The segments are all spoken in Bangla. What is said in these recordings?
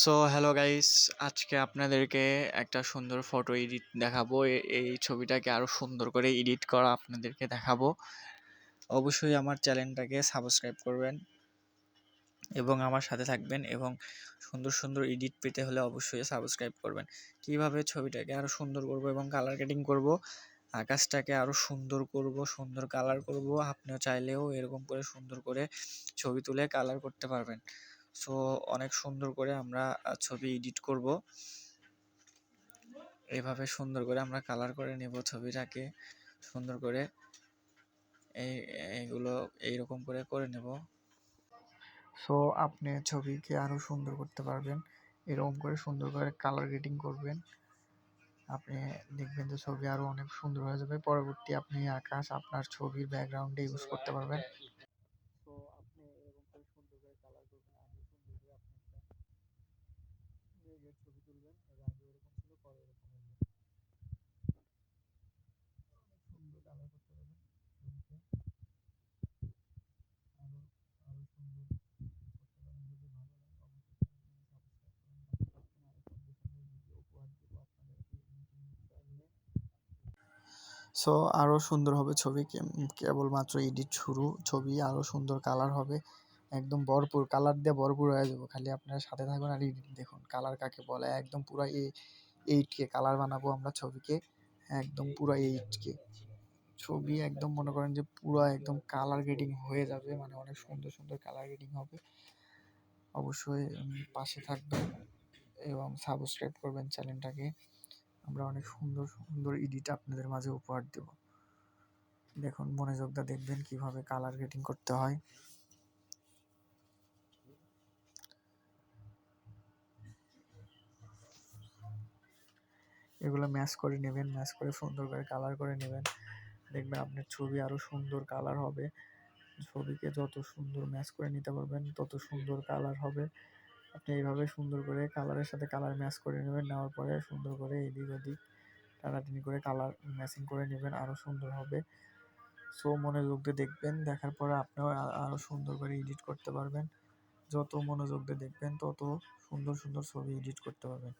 সো হ্যালো গাইস, আজকে আপনাদেরকে একটা সুন্দর ফটো এডিট দেখাবো। এই ছবিটাকে আরো সুন্দর করে এডিট করা আপনাদেরকে দেখাবো। অবশ্যই আমার চ্যানেলটাকে সাবস্ক্রাইব করবেন এবং আমার সাথে থাকবেন, এবং সুন্দর সুন্দর এডিট পেতে হলে অবশ্যই সাবস্ক্রাইব করবেন। কিভাবে ছবিটাকে আরো সুন্দর করব এবং কালার গ্রেডিং করব, আকাশটাকে আরো সুন্দর করব, সুন্দর কালার করব। আপনিও চাইলেও এরকম করে সুন্দর করে ছবি তুলে কালার করতে পারবেন। সো অনেক সুন্দর করে আমরা ছবি এডিট করব। এভাবে সুন্দর করে আমরা কালার করে নেব ছবিটাকে সুন্দর করে। এইগুলো এইরকম করে করে নেব। সো আপনি ছবিকে আরো সুন্দর করতে পারবেন এরকম করে সুন্দর করে কালার গ্রেডিং করবেন। আপনি দেখবেন যে ছবি আরো অনেক সুন্দর হয়ে যাবে। পরবর্তী আপনি আকাশ আপনার ছবির ব্যাকগ্রাউন্ডে ইউজ করতে পারবেন। তো আপনি এরকম করে সুন্দর করে কালার করবেন। আমি সুন্দর করে আপনি একটা মেঘের ছবি তুলবেন। এর আগে এরকম ছিল, পরে এরকম হয়ে যাবে। সুন্দর কালার করতে পারবেন ছবিতে, আরো আরো সুন্দর করতে পারেন। যদি ভালো লাগে অবশ্যই চ্যানেলটি সাবস্ক্রাইব করুন। পাশাপাশি আরো সুন্দর সুন্দর ভিডিও উপহার দেবো আপনাদেরকে নতুন চ্যানেলে। সো আরো সুন্দর হবে ছবি। কেবলমাত্র এডিট শুরু, ছবি আরো সুন্দর কালার হবে। একদম ভরপুর কালার দিয়ে ভরপুর হয়ে যাবো। খালি আপনারা সাথে থাকুন আর এডিট দেখুন। কালার কাকে বলে, একদম পুরো 8K কালার বানাবো আমরা ছবিকে। একদম পুরো 8K ছবি, একদম মনে করেন যে পুরো একদম কালার গ্রেডিং হয়ে যাবে, মানে অনেক সুন্দর সুন্দর কালার গ্রেডিং হবে। অবশ্যই পাশে থাকবেন এবং সাবস্ক্রাইব করবেন চ্যানেলটাকে। আমরা অনেক সুন্দর সুন্দর এডিট আপনাদের মাঝে উপহার দেব। দেখুন, মনোযোগ দিয়ে দেখবেন কিভাবে কালার গ্রেডিং করতে হয়। এগুলো ম্যাচ করে নেবেন, ম্যাচ করে সুন্দর করে কালার করে নেবেন। দেখবেন আপনার ছবি আরো সুন্দর কালার হবে। ছবিকে যত সুন্দর ম্যাচ করে নিতে পারবেন তত সুন্দর কালার হবে। আপনি এইভাবে সুন্দর করে কালারের সাথে কালার ম্যাচ করে নেবেন। নেওয়ার পরে সুন্দর করে এদিক ওদিক টানাটানি করে কালার ম্যাচিং করে নেবেন, আরো সুন্দর হবে। সো মনোযোগ দিয়ে দেখবেন, দেখার পরে আপনিও আরো সুন্দর করে এডিট করতে পারবেন। যত মনোযোগ দিয়ে দেখবেন তত সুন্দর সুন্দর ছবি এডিট করতে পারবেন।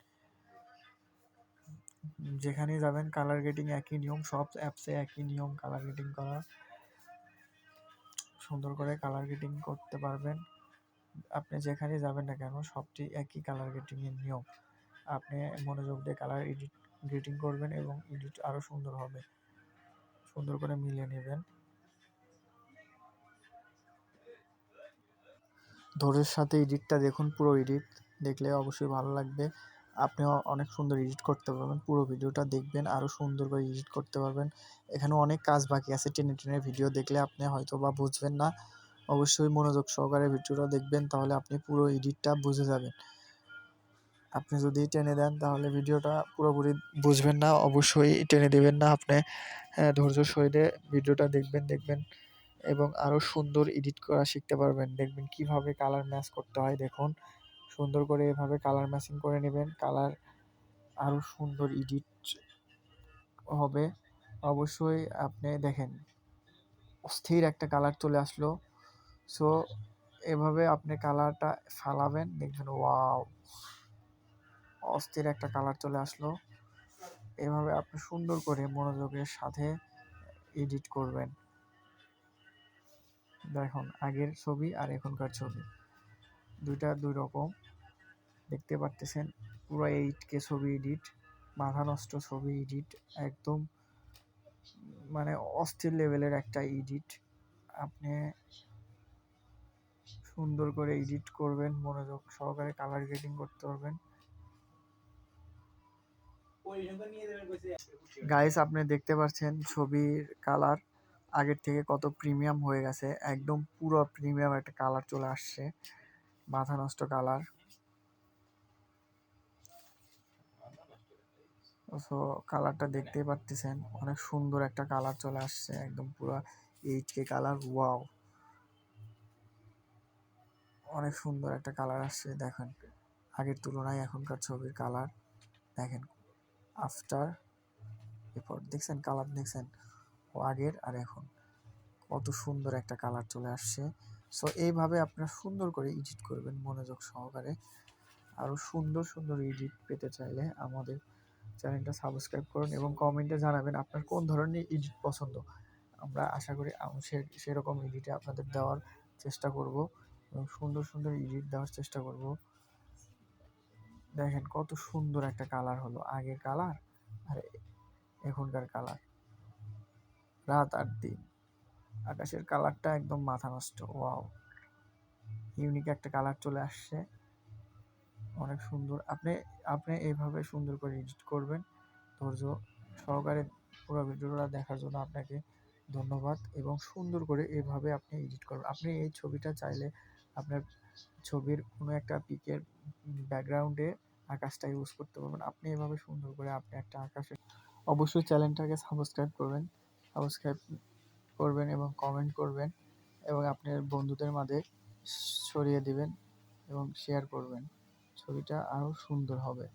যেখানেই যাবেন কালার গ্রেডিং একই নিয়ম, সব অ্যাপসে একই নিয়ম কালার গ্রেডিং করা। সুন্দর করে কালার গ্রেডিং করতে পারবেন। আপনি যেখানে যাবেন না কেন সবটি একই কালার গ্রেডিং এর নিয়ম। আপনি মনোযোগ দিয়ে কালার গ্রেডিং করবেন এবং এডিট আরো সুন্দর হবে। সুন্দর করে মিলিয়ে নেবেন। ধৈর্যের সাথে এডিটটা দেখুন, পুরো এডিট দেখলে অবশ্যই ভালো লাগবে। আপনিও অনেক সুন্দর এডিট করতে পারবেন। পুরো ভিডিওটা দেখবেন, আরো সুন্দর করে এডিট করতে পারবেন। এখানে অনেক কাজ বাকি আছে। টেনে টেনে ভিডিও দেখলে আপনি হয়তো বা বুঝবেন না। অবশ্যই মনোযোগ সহকারে ভিডিওটা দেখবেন, তাহলে আপনি পুরো এডিটটা বুঝে যাবেন। আপনি যদি টেনে দেন তাহলে ভিডিওটা পুরোপুরি বুঝবেন না। অবশ্যই টেনে দেবেন না আপনি। ধৈর্য সহিতে ভিডিওটা দেখবেন এবং আরো সুন্দর এডিট করা শিখতে পারবেন। দেখবেন কিভাবে কালার ম্যাচ করতে হয়। দেখুন, সুন্দর করে এভাবে কালার ম্যাচিং করে নেবেন। কালার আরো সুন্দর এডিট হবে। অবশ্যই আপনি দেখেন অস্থির একটা কালার চলে আসলো। সো এভাবে আপনি কালারটা ফালাবেন, দেখবেন ওয়াও, অস্থির একটা কালার চলে আসলো। এভাবে আপনি সুন্দর করে মনোযোগের সাথে এডিট করবেন। দেখুন, আগের ছবি আর এখনকার ছবি দুইটা দুই রকম। দেখতে পারতেছেন পুরো 8K ছবি এডিট, মাথা নষ্ট ছবি এডিট, একদম মানে অস্থির লেভেলের একটা এডিট। আপনি সুন্দর করে এডিট করবেন, মনোযোগ সহকারে কালার গ্রেডিং করতে পারবেন। গাইস, আপনি দেখতে পাচ্ছেন ছবির কালার আগের থেকে কত প্রিমিয়াম হয়ে গেছে। একদম পুরো প্রিমিয়াম একটা কালার চলে আসছে, মাথা নষ্ট কালার। সো কালারটা দেখতেই পারতেছেন, অনেক সুন্দর একটা কালার চলে আসছে, একদম পুরো 8K কালার। ওয়াও, অনেক সুন্দর একটা কালার আসছে। দেখেন আগের তুলনায় এখনকার ছবির কালার দেখেন, আফটার এরপর দেখছেন কালার, দেখছেন ও আগের আর এখন কত সুন্দর একটা কালার চলে আসছে। সো এইভাবে আপনারা সুন্দর করে এডিট করবেন মনোযোগ সহকারে। আরও সুন্দর সুন্দর এডিট পেতে চাইলে আমাদের চ্যানেলটা সাবস্ক্রাইব করুন এবং কমেন্টে জানাবেন আপনার কোন ধরনের এডিট পছন্দ। আমরা আশা করি সেরকম এডিটে আপনাদের দেওয়ার চেষ্টা করব এবং সুন্দর সুন্দর এডিট দেওয়ার চেষ্টা করব। দেখেন কত সুন্দর একটা কালার হলো, আগের কালার আর এখনকার কালার, রাত আর দিন। আকাশের কালারটা একদম মাথা নষ্ট, ওয়াও, ইউনিক একটা কালার চলে আসছে, অনেক সুন্দর। আপনি আপনি এইভাবে সুন্দর করে এডিট করবেন। ধৈর্য সহকারে পুরো ভিডিওটা দেখার জন্য আপনাকে ধন্যবাদ এবং সুন্দর করে এইভাবে আপনি এডিট করবেন। আপনি এই ছবিটা চাইলে আপনার ছবির কোনো একটা পিকের ব্যাকগ্রাউন্ডে আকাশটা ইউজ করতে পারবেন। আপনি এভাবে সুন্দর করে আপনি একটা আকাশে অবশ্যই চ্যানেলটাকে সাবস্ক্রাইব করবেন এবং কমেন্ট করবেন এবং আপনার বন্ধুদের মাঝে ছড়িয়ে দিবেন এবং শেয়ার করবেন। ছবিটা আরও সুন্দর হবে।